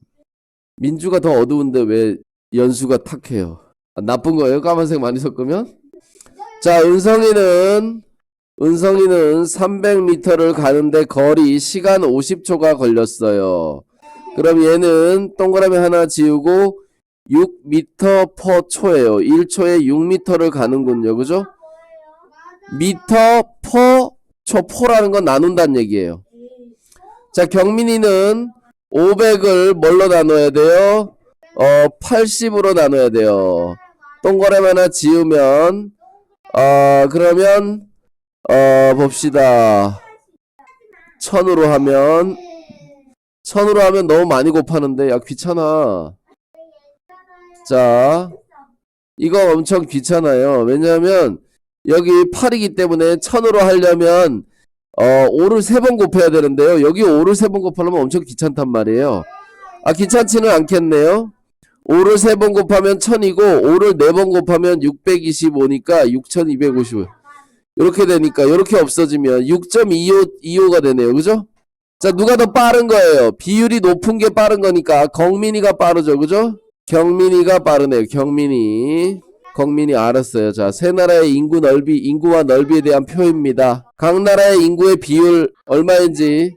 민주가 더 어두운데 왜 연수가 탁해요? 나쁜 거예요? 까만색 많이 섞으면? 자, 은성이는 300m를 가는데 거리 시간 50초가 걸렸어요. 그럼 얘는 동그라미 하나 지우고 6m per 초예요. 1초에 6m를 가는군요. 그죠? 미터 per 초, 포라는 건 나눈다는 얘기예요. 자, 경민이는 500을 뭘로 나눠야 돼요? 80으로 나눠야 돼요. 동그라미 하나 지우면 그러면 봅시다. 1000으로 하면 너무 많이 곱하는데 야 귀찮아. 자, 이거 엄청 귀찮아요. 왜냐하면 여기 8이기 때문에 1000으로 하려면 5를 3번 곱해야 되는데요. 여기 5를 3번 곱하려면 엄청 귀찮단 말이에요. 귀찮지는 않겠네요. 5를 3번 곱하면 1000이고 5를 4번 곱하면 625니까 6255. 이렇게 되니까 이렇게 없어지면 6.25가 되네요. 그죠? 자, 누가 더 빠른 거예요? 비율이 높은 게 빠른 거니까 경민이가 빠르죠. 그죠? 경민이가 빠르네요. 경민이 알았어요. 자, 세 나라의 인구와 넓이에 대한 표입니다. 각 나라의 인구의 비율 얼마인지.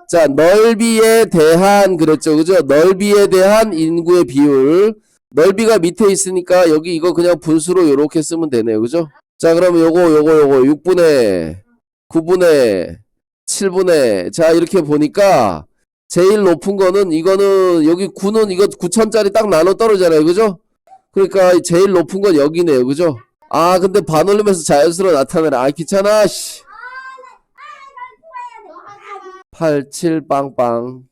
자, 넓이에 대한 그랬죠. 그죠? 넓이에 대한 인구의 비율. 넓이가 밑에 있으니까 여기 이거 그냥 분수로 이렇게 쓰면 되네요. 그죠? 자, 그러면 요거 6분의 9분의 7분의 자, 이렇게 보니까 제일 높은 거는 이거는 여기 9는 이거 9천짜리 딱 나눠 떨어지잖아요. 그죠? 그러니까 제일 높은 건 여기네요. 그죠? 근데 반올림에서 자연스러워 나타나라. 귀찮아. 씨. 8, 7 빵빵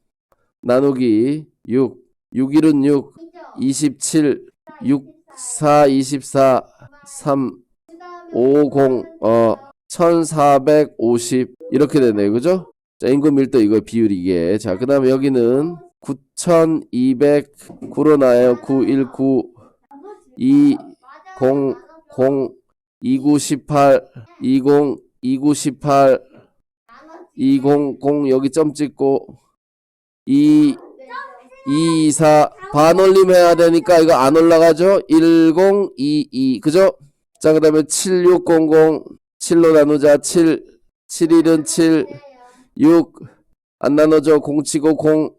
나누기 6. 6, 1은 6. 27. 6, 4, 24. 3. 50 1450 이렇게 되네. 그죠? 자, 인구 밀도 이거 비율 이게. 자, 그다음에 여기는 9200 9로 나요. 919 2 0 0 2918 20 2918 200 여기 점 찍고 224 반올림 해야 되니까 이거 안 올라가죠? 1022 그죠? 자, 그 다음에 7600 7로 나누자 7 71은 7 6 안 나눠져 0치고 0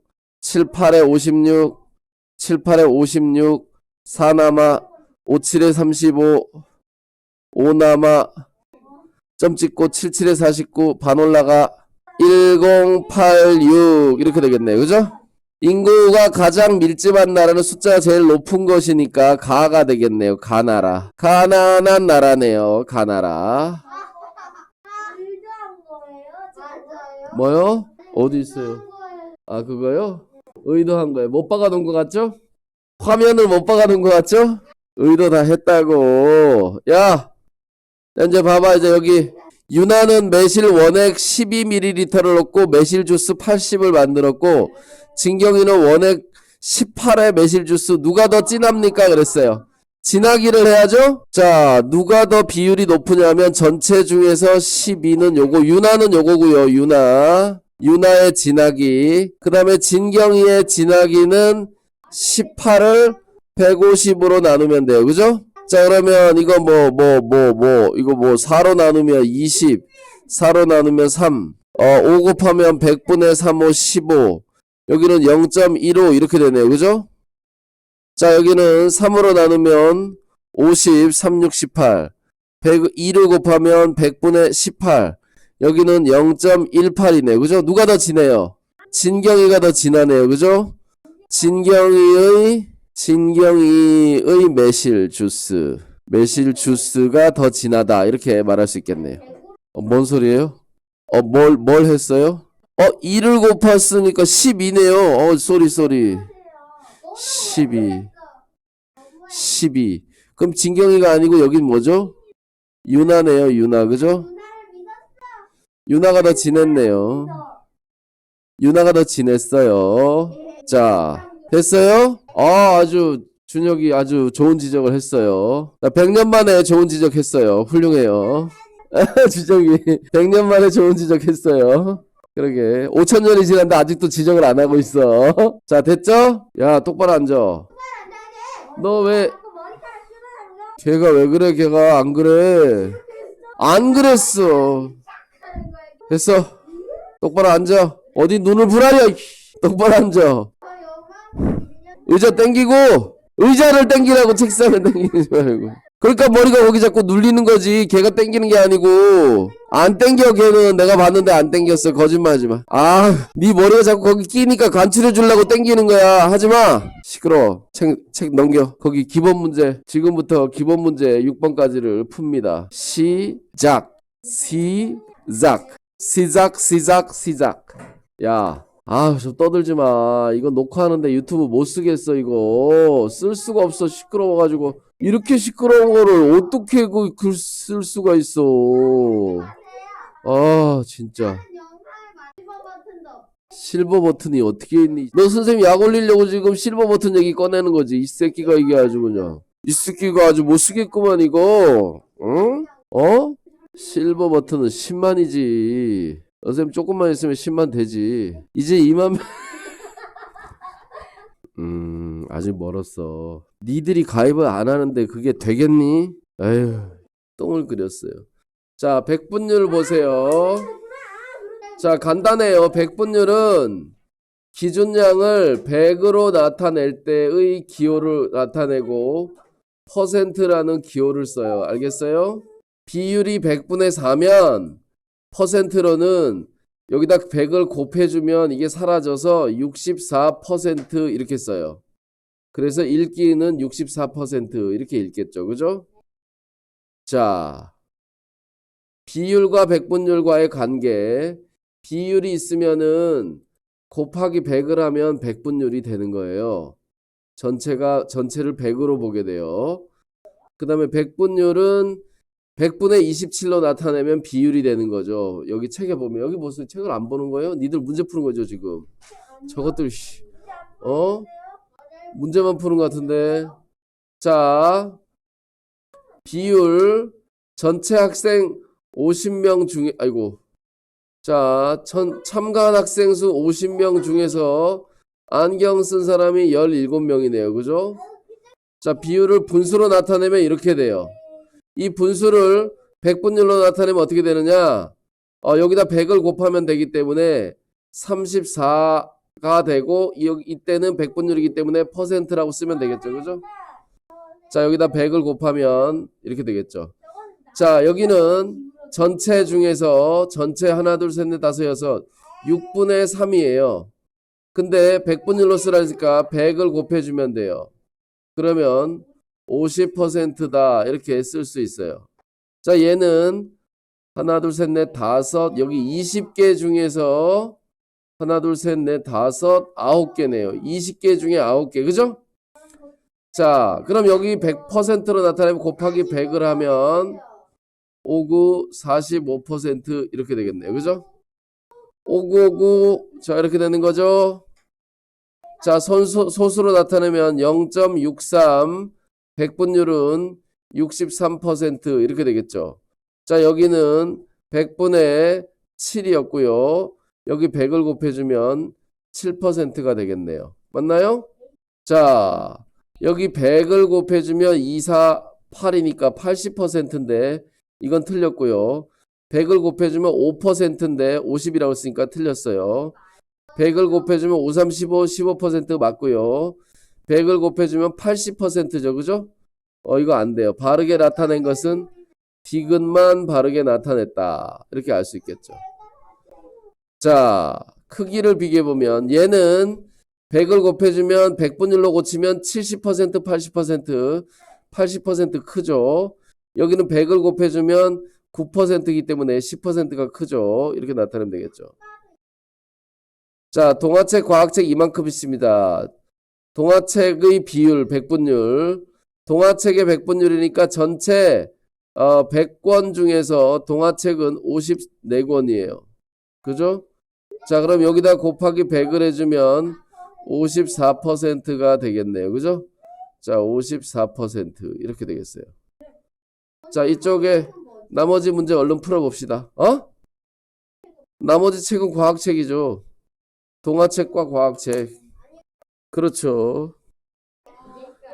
78에 56 78에 56 4 남아 57에 35 5 남아 점 찍고 77에 49 반 올라가 1086 이렇게 되겠네요. 그죠? 인구가 가장 밀집한 나라는 숫자가 제일 높은 것이니까 가가 되겠네요. 가나라. 가난한 나라네요. 가나라. 의도한 거예요? 맞아요. 뭐요? 어디 있어요? 아, 그거요? 의도한 거예요. 못 박아놓은 것 같죠? 화면을 못 박아놓은 것 같죠? 의도 다 했다고. 야! 이제 봐봐. 이제 여기 유나는 매실 원액 12ml를 넣고 매실 주스 80을 만들었고 진경이는 원액 18의 매실 주스 누가 더 진합니까? 그랬어요. 진하기를 해야죠. 자, 누가 더 비율이 높으냐면 전체 중에서 12는 요거 유나는 요거고요. 유나의 진하기. 그 다음에 진경이의 진하기는 18을 150으로 나누면 돼요. 그죠? 자, 그러면 이거 이거 4로 나누면 20, 4로 나누면 3, 5 곱하면 100분의 3, 5, 15. 여기는 0.15 이렇게 되네요. 그죠? 자, 여기는 3으로 나누면 50, 3, 6, 18. 2를 곱하면 100분의 18. 여기는 0.18이네요. 그죠? 누가 더 진해요? 진경이가 더 진하네요. 그죠? 진경이의 매실 주스가 더 진하다. 이렇게 말할 수 있겠네요. 뭔 소리예요? 뭘 했어요? 2를 곱했으니까 12네요. 쏘리. 12. 그럼 진경이가 아니고 여긴 뭐죠? 유나네요. 유나. 그죠? 유나가 더 진했네요. 유나가 더 진했어요. 자, 됐어요? 아주 준혁이 아주 좋은 지적을 했어요. 나 100년 만에 좋은 지적했어요. 훌륭해요. 주정이 100년 만에 좋은 지적했어요. 그러게 5000년이 지났는데 아직도 지적을 안 하고 있어. 자, 됐죠? 야, 똑바로 앉아. 너 왜 걔가 왜 그래? 걔가 안 그래. 안 그랬어. 됐어. 똑바로 앉아. 어디 눈을 부라려. 똑바로 앉아. 의자 땡기고 의자를 땡기라고 책상을 땡기지 말고. 그러니까 머리가 거기 자꾸 눌리는 거지. 걔가 땡기는 게 아니고. 안 땡겨. 걔는 내가 봤는데 안 땡겼어. 거짓말하지 마. 네 머리가 자꾸 거기 끼니까 간추려 주려고 땡기는 거야. 하지 마. 시끄러워. 책 넘겨. 거기 기본 문제. 지금부터 기본 문제 6번까지를 풉니다. 시작. 야. 좀 떠들지 마. 이거 녹화하는데 유튜브 못 쓰겠어, 이거. 쓸 수가 없어, 시끄러워가지고. 이렇게 시끄러운 거를 어떻게 글 쓸 수가 있어. 진짜. 실버 버튼이 어떻게 있니? 너 선생님 약 올리려고 지금 실버 버튼 얘기 꺼내는 거지. 이 새끼가 이게 아주 그냥. 이 새끼가 아주 못 쓰겠구만, 이거. 응? 실버 버튼은 10만이지. 선생님 조금만 있으면 10만 되지. 이제 2만 아직 멀었어. 니들이 가입을 안 하는데 그게 되겠니? 에휴, 똥을 그렸어요. 자, 백분율 보세요. 자, 간단해요. 백분율은 기준량을 100으로 나타낼 때의 기호를 나타내고 퍼센트라는 기호를 써요. 알겠어요? 비율이 100분의 4면 퍼센트로는 여기다 100을 곱해주면 이게 사라져서 64% 이렇게 써요. 그래서 읽기는 64% 이렇게 읽겠죠. 그죠? 자, 비율과 백분율과의 관계. 비율이 있으면은 곱하기 100을 하면 백분율이 되는 거예요. 전체를 100으로 보게 돼요. 그 다음에 백분율은 100분의 27로 나타내면 비율이 되는 거죠. 여기 책에 보면 여기 보세요. 책을 안 보는 거예요? 니들 문제 푸는 거죠 지금. 저것들 문제만 푸는 것 같은데. 자, 비율 전체 학생 50명 중에 자, 참가한 학생 수 50명 중에서 안경 쓴 사람이 17명이네요. 그죠? 자, 비율을 분수로 나타내면 이렇게 돼요. 이 분수를 100분율로 나타내면 어떻게 되느냐? 여기다 100을 곱하면 되기 때문에 34가 되고 이때는 100분율이기 때문에 퍼센트라고 쓰면 되겠죠. 그죠? 자, 여기다 100을 곱하면 이렇게 되겠죠. 자, 여기는 전체 중에서 전체 하나, 둘, 셋, 넷, 다섯, 여섯 6분의 3이에요. 근데 100분율로 쓰라니까 100을 곱해주면 돼요. 그러면 50%다 이렇게 쓸 수 있어요. 자, 얘는 하나, 둘, 셋, 넷, 다섯 여기 20개 중에서 하나, 둘, 셋, 넷, 다섯 9개네요. 20개 중에 9개. 그죠? 자, 그럼 여기 100%로 나타내면 곱하기 100을 하면 59, 45% 이렇게 되겠네요. 그죠? 5959 자 이렇게 되는 거죠. 자, 소수로 나타내면 0.63 100분율은 63% 이렇게 되겠죠. 자, 여기는 100분의 7이었고요. 여기 100을 곱해주면 7%가 되겠네요. 맞나요? 자, 여기 100을 곱해주면 2, 4, 8이니까 80%인데 이건 틀렸고요. 100을 곱해주면 5%인데 50이라고 쓰니까 틀렸어요. 100을 곱해주면 5, 3, 15, 15% 맞고요. 100을 곱해주면 80%죠. 그죠? 이거 안 돼요. 바르게 나타낸 것은 디귿만 바르게 나타냈다. 이렇게 알 수 있겠죠. 자, 크기를 비교해보면 얘는 100을 곱해주면 100분율로 고치면 70%, 80%, 80% 크죠. 여기는 100을 곱해주면 9%이기 때문에 10%가 크죠. 이렇게 나타내면 되겠죠. 자, 동화책, 과학책 이만큼 있습니다. 동화책의 비율 100분율. 동화책의 100분율이니까 전체 100권 중에서 동화책은 54권이에요. 그죠? 자, 그럼 여기다 곱하기 100을 해주면 54%가 되겠네요. 그죠? 자, 54% 이렇게 되겠어요. 자, 이쪽에 나머지 문제 얼른 풀어봅시다. 나머지 책은 과학책이죠. 동화책과 과학책. 그렇죠.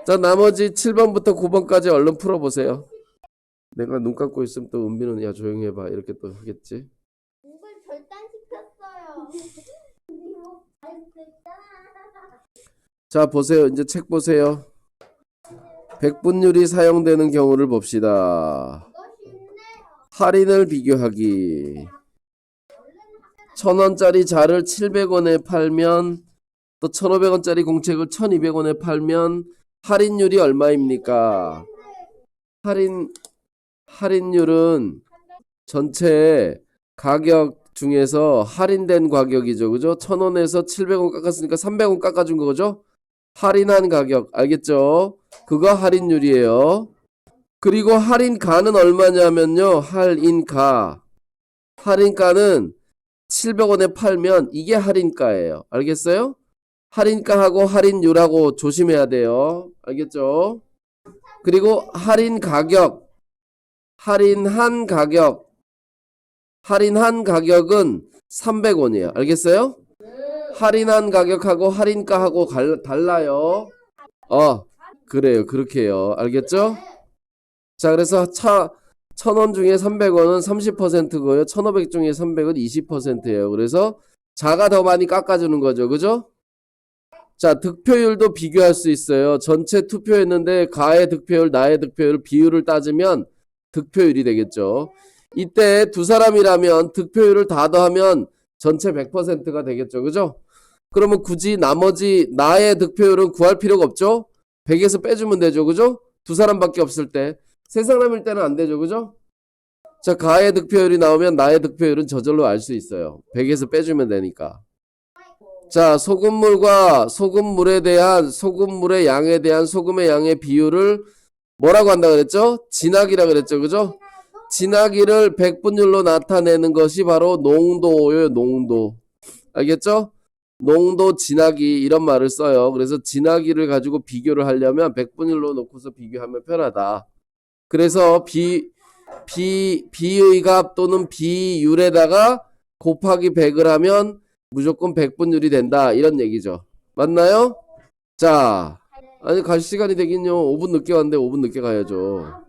자, 나머지 7번부터 9번까지 얼른 풀어보세요. 내가 눈 감고 있으면 또 은비는 야 조용히 해봐 이렇게 또 하겠지. 목을 절단시켰어요. 자, 보세요. 이제 책 보세요. 100분율이 사용되는 경우를 봅시다. 할인을 비교하기. 1000원짜리 자를 700원에 팔면 또 1500원짜리 공책을 1200원에 팔면 할인율이 얼마입니까? 할인율은 전체 가격 중에서 할인된 가격이죠. 그죠? 1000원에서 700원 깎았으니까 300원 깎아준 거죠? 할인한 가격. 알겠죠? 그거 할인율이에요. 그리고 할인가는 얼마냐면요. 할인가는 700원에 팔면 이게 할인가예요. 알겠어요? 할인가하고 할인율하고 조심해야 돼요. 알겠죠? 그리고 할인한 가격은 300원이에요. 알겠어요? 할인한 가격하고 할인가하고 달라요. 그래요. 그렇게 해요. 알겠죠? 자, 그래서 1000원 중에 300원은 30%고요. 1500 중에 300은 20%예요. 그래서 자가 더 많이 깎아주는 거죠. 그죠? 자, 득표율도 비교할 수 있어요. 전체 투표했는데 가의 득표율, 나의 득표율 비율을 따지면 득표율이 되겠죠. 이때 두 사람이라면 득표율을 다 더하면 전체 100%가 되겠죠. 그죠? 그러면 굳이 나머지 나의 득표율은 구할 필요가 없죠? 100에서 빼주면 되죠. 그죠? 두 사람밖에 없을 때. 세 사람일 때는 안 되죠. 그죠? 자, 가의 득표율이 나오면 나의 득표율은 저절로 알 수 있어요. 100에서 빼주면 되니까. 자, 소금물의 양에 대한 소금의 양의 비율을 뭐라고 한다 그랬죠? 진학이라 그랬죠. 그죠? 진하기를 백분율로 나타내는 것이 바로 농도예요, 농도. 알겠죠? 농도 진하기 이런 말을 써요. 그래서 진하기를 가지고 비교를 하려면 백분율로 놓고서 비교하면 편하다. 그래서 비의 값 또는 비율에다가 곱하기 100을 하면 무조건 백분율이 된다. 이런 얘기죠. 맞나요? 자, 아니 갈 시간이 되긴요. 5분 늦게 왔는데 5분 늦게 가야죠.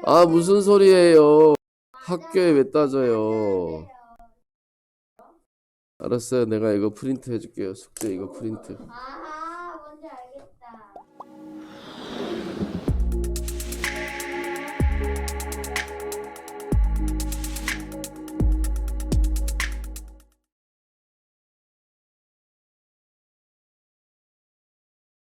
아, 무슨 소리예요. 학교에 왜 따져요. 알았어요. 내가 이거 프린트 해줄게요. 숙제 이거 프린트. 아하.